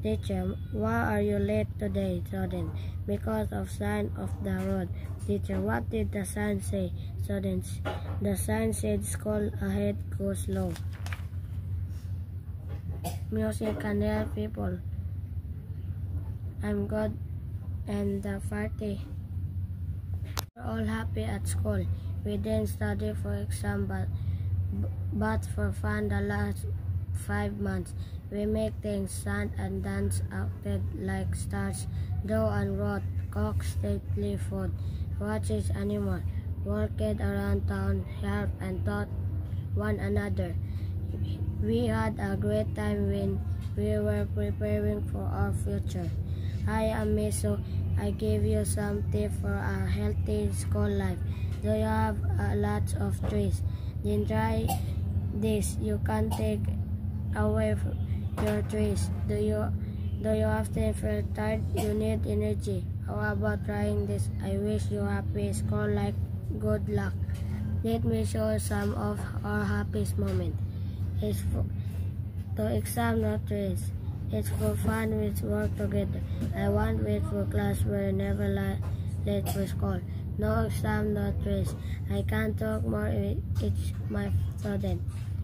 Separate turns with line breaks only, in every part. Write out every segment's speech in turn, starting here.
Teacher, why are you late today, student? Because of sign of the road. Teacher, what did the sign say? Students, the sign said school ahead, go slow. Music can help people. I'm good and the party. We're all happy at school. We didn't study for exam but for fun the last 5 months. We make things, sang and dance, acted like stars, draw and wrote, cooked stately food, watches animals, walked around town, helped and taught one another. We had a great time when we were preparing for our future. I am Meso. I give you some tips for a healthy school life. Do you have lots of trees? Then try this. You can take away your trees. Do you often feel tired? You need energy. How about trying this? I wish you happy school life. Good luck. Let me show some of our happiest moments. It's for to exam, not trees. It's for fun, we work together. I want wait for class where never late for school. No exam, no stress. I can talk more with each my student.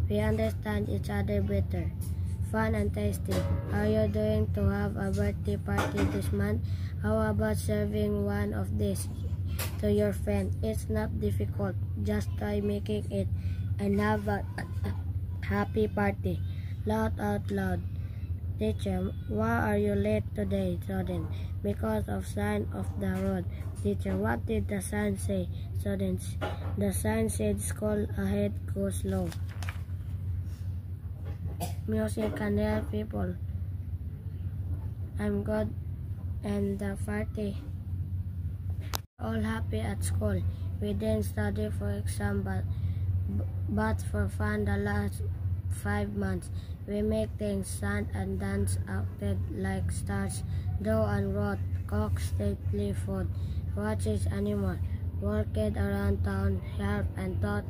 We understand each other better. Fun and tasty. Are you doing to have a birthday party this month? How about serving one of these to your friend? It's not difficult. Just try making it and have a happy party. Laugh out loud. Teacher, why are you late today, Student? Because of sign of the road. Teacher, what did the sign say? Students, the sign said school ahead, go slow. Music can help people. I'm good and the party. All happy at school. We didn't study for exam but for fun the last 5 months. We make things sound and dance acted like stars. Draw and wrote, cook stately food, watches animal, walked around town, helped and taught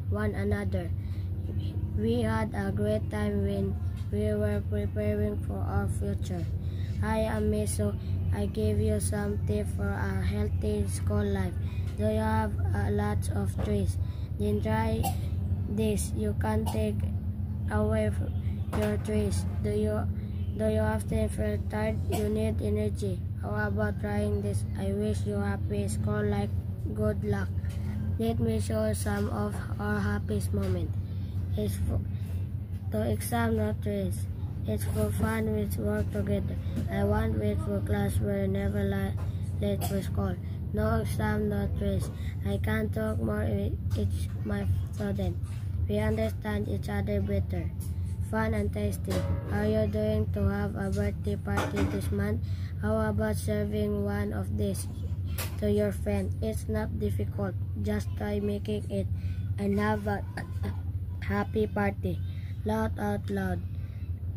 one another. We had a great time when we were preparing for our future. I am Meso. I give you some tips for a healthy school life. Do you have lots of trees? Then try this. You can take away your trees. Do you often feel tired? You need energy. How about trying this? I wish you happy school life. Good luck. Let me show you some of our happiest moments. It's for to exam not trees. It's for fun with work together. I want wait for class where never late for school. No exam, no stress. I can talk more with each my student. We understand each other better. Fun and tasty. Are you going to have a birthday party this month? How about serving one of these to your friend? It's not difficult. Just try making it and have a happy party. Laugh out loud.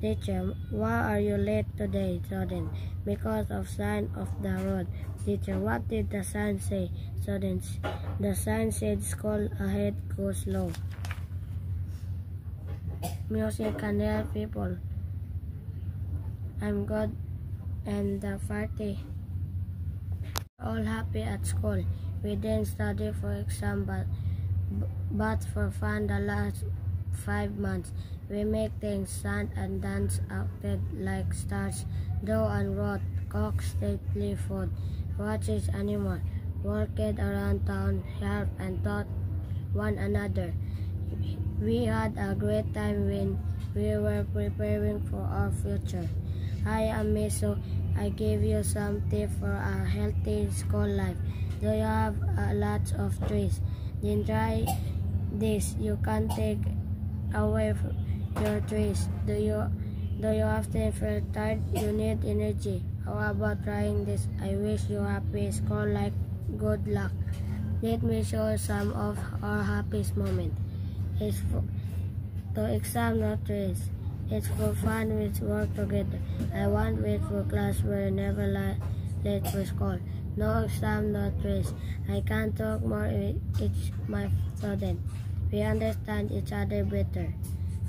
Teacher, why are you late today, Student? Because of sign of the road. Teacher, what did the sign say? Students, the sign said school ahead, go slow. Music can help people. I'm good and the party. All happy at school. We didn't study for exam but for fun the last 5 months. We make things sound and dance acted like stars. Draw and wrote, cook stately food, watches animal, walked around town, helped and taught one another. We had a great time when we were preparing for our future. I am Meso. I give you some tips for a healthy school life. Do you have lots of trees? Then try this. You can take away your trees. Do you often feel tired? You need energy. How about trying this? I wish you happy school life. Good luck. Let me show you some of our happiest moments. It's for to exam not trees. It's for fun with work together. I want wait for class where never late for school. No exam, no stress. I can talk more with each my student. We understand each other better.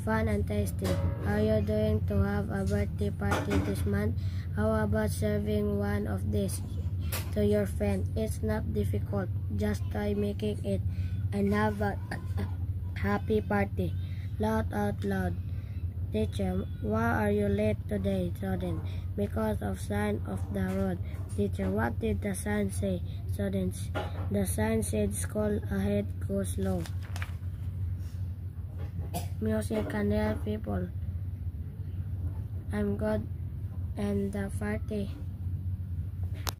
Fun and tasty. Are you going to have a birthday party this month? How about serving one of these to your friend? It's not difficult. Just try making it and have a happy party. Laugh out loud. Teacher, why are you late today, Student? Because of sign of the road. Teacher, what did the sign say? Students, the sign said school ahead, go slow. Music can help people. I'm good and the party.